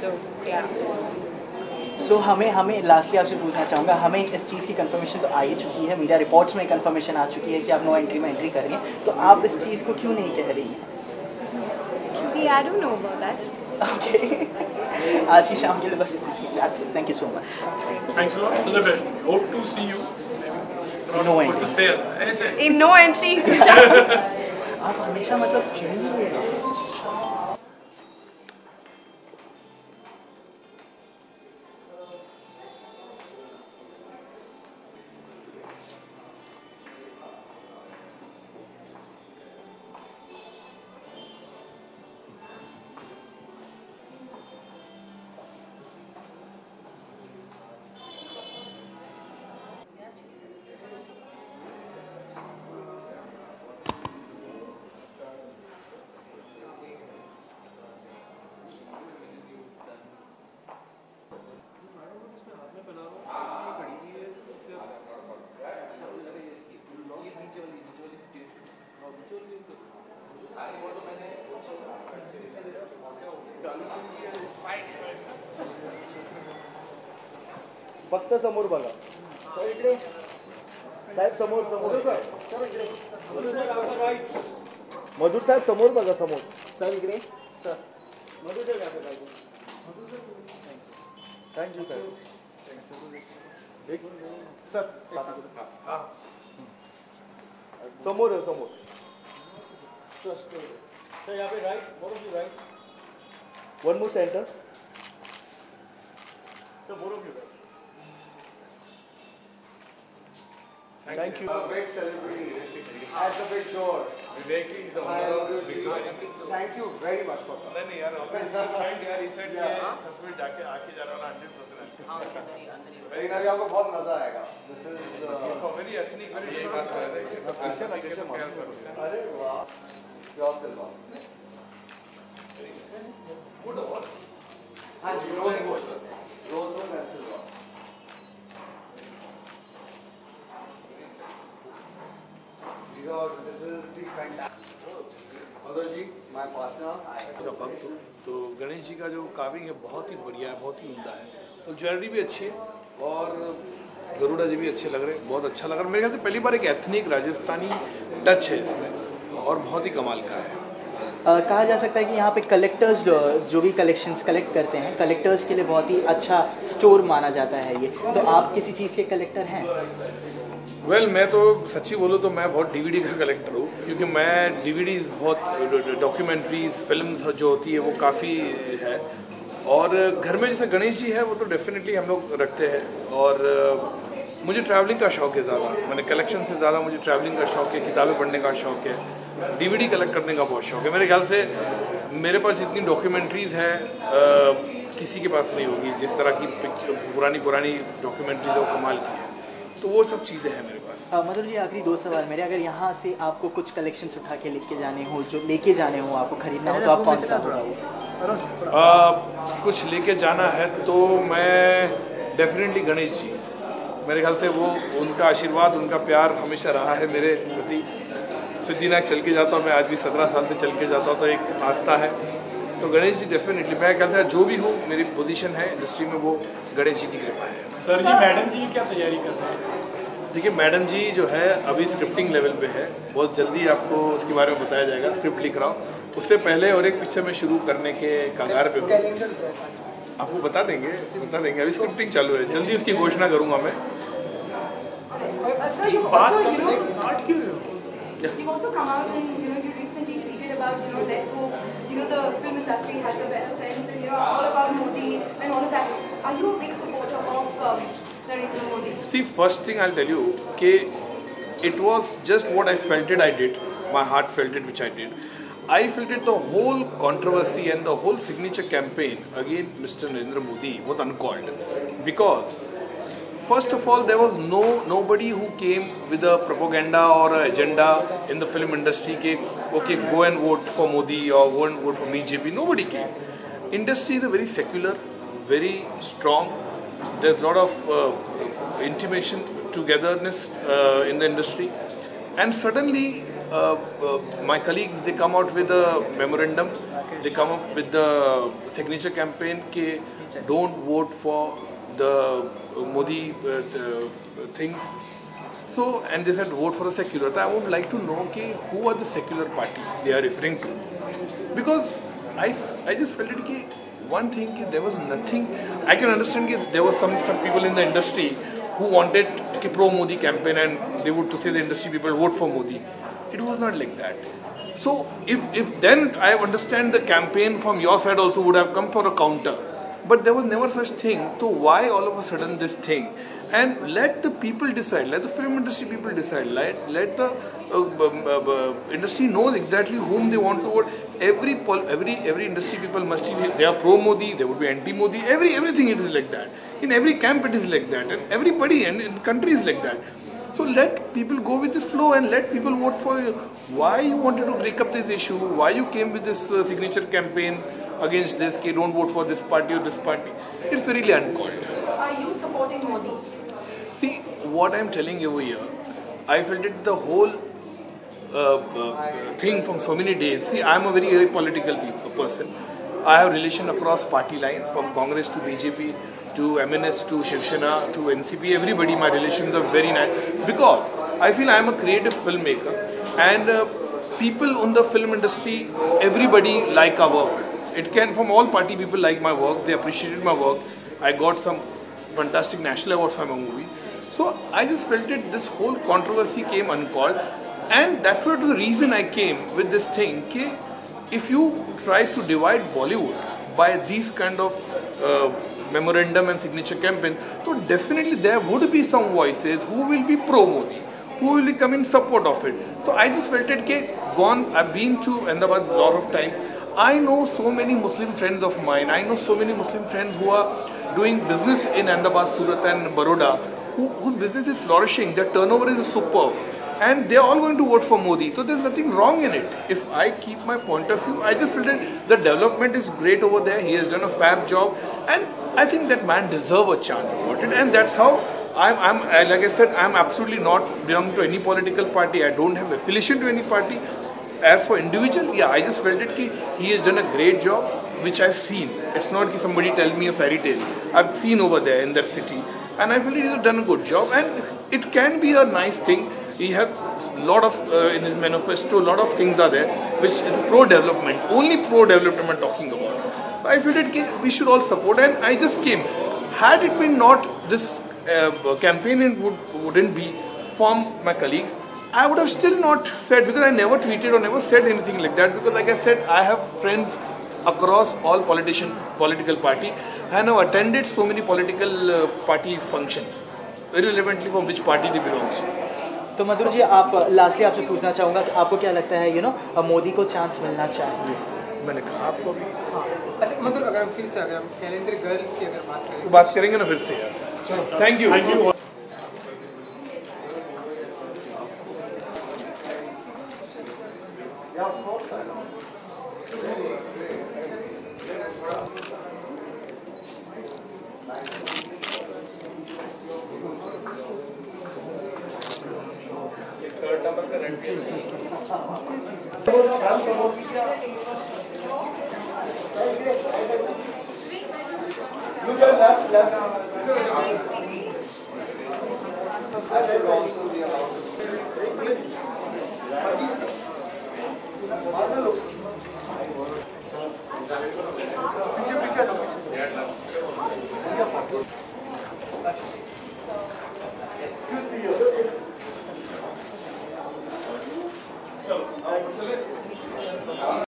So yeah. सो हमें lastly आपसे पूछना चाहूँगा, हमें इस चीज़ की कंफर्मेशन तो आ ही चुकी है, मीडिया रिपोर्ट्स में कंफर्मेशन आ चुकी है कि आप नो एंट्री में एंट्री करेंगे, तो आप इस चीज़ को क्यों नहीं कह रही हैं? क्योंकि I don't know about that. Okay, आज की शाम के लिए बस thank you so much. Thanks a lot. All the best. Hope to see you. No What to entry. say? Anything. In no entry. आप हमेशा मतलब खेलेंगे. फक्त समोर बघा. इकडे साहेब समोर मधुर साहेब समोर बघा समोर. सर इकडे सर मधुर थँक्यू साहेब. सर समोर है समोर. सर यहाँ पे right. One more centre. Sir bore of you right. Thank you. A big celebrity at the big door. Vivek is the owner of the Big Door. Thank you very much for that. नहीं यार, friend यार, he said कि सच में जाके आके जा रहा ना 100%. Very nice. आपको बहुत मजा आएगा. This is very ethnic, very अच्छा लगे तो प्यार करो. अरे वाह. Pure silver. Good over. हाँ जी, rosewood and silver. This is the fantastic. Madhur ji, my partner. का भक्त हूँ, तो गणेश जी का जो कार्विंग है बहुत ही बढ़िया है, बहुत ही उम्दा है. और ज्वेलरी भी अच्छी है और गरुड़ा जी भी अच्छे लग रहे हैं, बहुत अच्छा लग रहा है. मेरे ख्याल से पहली बार एक एथनिक राजस्थानी टच है इसमें और बहुत ही कमाल का है. कहा जा सकता है कि यहाँ पे कलेक्टर्स जो भी कलेक्शंस कलेक्ट करते हैं, कलेक्टर्स के लिए बहुत ही अच्छा स्टोर माना जाता है ये. तो आप किसी चीज़ के कलेक्टर हैं? वेल मैं तो सच्ची बोलूँ तो मैं बहुत डीवीडी का कलेक्टर हूँ, क्योंकि मैं डीवीडीज बहुत डॉक्यूमेंट्रीज फिल्म्स जो होती है वो काफ़ी है. और घर में जैसे गणेश जी है वो तो डेफिनेटली हम लोग रखते हैं. और मुझे ट्रैवलिंग का शौक है ज़्यादा, मैंने कलेक्शन से ज़्यादा मुझे ट्रैवलिंग का शौक है, किताबें पढ़ने का शौक है, डीवीडी कलेक्ट करने का बहुत शौक है. मेरे ख्याल से मेरे पास जितनी डॉक्यूमेंट्रीज हैं किसी के पास नहीं होगी. जिस तरह की पुरानी डॉक्यूमेंट्रीज है वो कमाल की है. तो वो सब चीज़ें हैं मेरे पास. मधुर जी, आखिरी 2 सवाल मेरे. अगर यहाँ से आपको कुछ कलेक्शंस उठा के लेके जाने हो, जो लेके जाने हो, आपको खरीदना हो, तो आप कौन सा होगा वो? कुछ लेके जाना है तो मैं डेफिनेटली गणेश जी. मेरे ख्याल से वो उनका आशीर्वाद, उनका प्यार हमेशा रहा है मेरे प्रति. सिद्धिविनायक चल के जाता हूँ मैं, आज भी 17 साल से चल के जाता हूँ, तो एक आस्था है. तो गणेश जी डेफिनेटली, मैं कहता है जो भी हूँ मेरी पोजीशन है इंडस्ट्री में वो गणेश जी की कृपा है. सर जी, मैडम जी क्या तैयारी कर रहे हैं? देखिए मैडम जी जो है अभी स्क्रिप्टिंग लेवल पे है, बहुत जल्दी आपको उसके बारे में बताया जाएगा. स्क्रिप्ट लिख रहा हूँ, उससे पहले और एक पिक्चर में शुरू करने के कगार पे हूँ. आपको बता देंगे. अभी स्क्रिप्टिंग चालू है, जल्दी उसकी घोषणा करूँगा मैं. बात स्टार्ट क्यों रहे हो? You've also come out and you recently tweeted about let's hope the film industry has a better sense and all about Modi and all of that. Are you a big supporter of Narendra Modi? See, first thing I'll tell you कि it was just what I felt it I did. My heart felt it, which I did. I felt it the whole controversy and the whole signature campaign against Mr. Narendra Modi was uncalled, because first of all, there was nobody who came with a propaganda or an agenda in the film industry ke, okay, go and vote for Modi or go and vote for BJP. Nobody came. Industry is a very secular, very strong. There's a lot of intimation, togetherness in the industry. And suddenly, my colleagues, they come out with a memorandum they come up with the signature campaign ke don't vote for the Modi things. So, and they said vote for a secular. So I would like to know ki who are the secular parties they are referring to, because I just felt it ki one thing ki there was nothing. I can understand ki there was some people in the industry who wanted ki pro Modi campaign, and they would to say the industry people vote for Modi. It was not like that. So if then I understand the campaign from your side also would have come for a counter, but there was never such thing. So why all of a sudden this thing? And let the people decide. Let the film industry people decide. Let the industry know exactly whom they want to vote. Every industry people must be, they are pro Modi, they would be anti Modi. Everything it is like that. In every camp it is like that, and everybody and in the country is like that. So let people go with this flow and let people vote for you. Why you wanted to break up this issue? Why you came with this signature campaign against this? Ki don't vote for this party or this party. It's really uncalled. Are you supporting Modi? See, what I'm telling you over here, I felt it the whole thing from so many days. See, I'm a very political person. I have relation across party lines, from Congress to BJP, to MNS, to Shiv Sena, to NCP, everybody, my relations are very nice. Because I feel I am a creative filmmaker, and people in the film industry, everybody like our work. It can, from all party people like my work, they appreciated my work. I got some fantastic national awards for my movie. So I just felt it, this whole controversy came uncalled, and that's what the reason I came with this thing. Ki if you try to divide Bollywood by these kind of memorandum and signature campaign, so definitely there would be some voices who will be pro Modi, who will come in support of it. So I just felt it, I've been to Ahmedabad a lot of time. I know so many Muslim friends of mine. I know so many Muslim friends who are doing business in Ahmedabad, Surat and Baroda, whose business is flourishing. Their turnover is superb. And they are all going to vote for Modi. So there's nothing wrong in it. If I keep my point of view, I just feel that the development is great over there. He has done a fab job. And I think that man deserves a chance about it. And that's how I'm like I said, I'm absolutely not belonging to any political party. I don't have affiliation to any party. As for individual, yeah, I just felt it ki he has done a great job, which I've seen. It's not ki somebody tell me a fairy tale. I've seen over there in that city. And I feel he has done a good job. And it can be a nice thing. He has a lot of, in his manifesto, a lot of things are there, which is pro-development. Only pro-development I'm talking about. So I feel that we should all support, and I just came. Had it been not this campaign wouldn't be from my colleagues, I would have still not said, because I never tweeted or never said anything like that, because like I said, I have friends across all political party, and I've attended so many political parties function, irrelevantly from which party they belongs to. तो मधुर जी, आप lastly आपसे पूछना चाहूँगा कि आपको क्या लगता है मोदी को चांस मिलना चाहिए? मैंने कहा आपको भी। अच्छा मधुर, अगर हम फिर से अगर कैलेंडर गर्ल की अगर बात करेंगे ना फिर से यार। चलो, थैंक यू।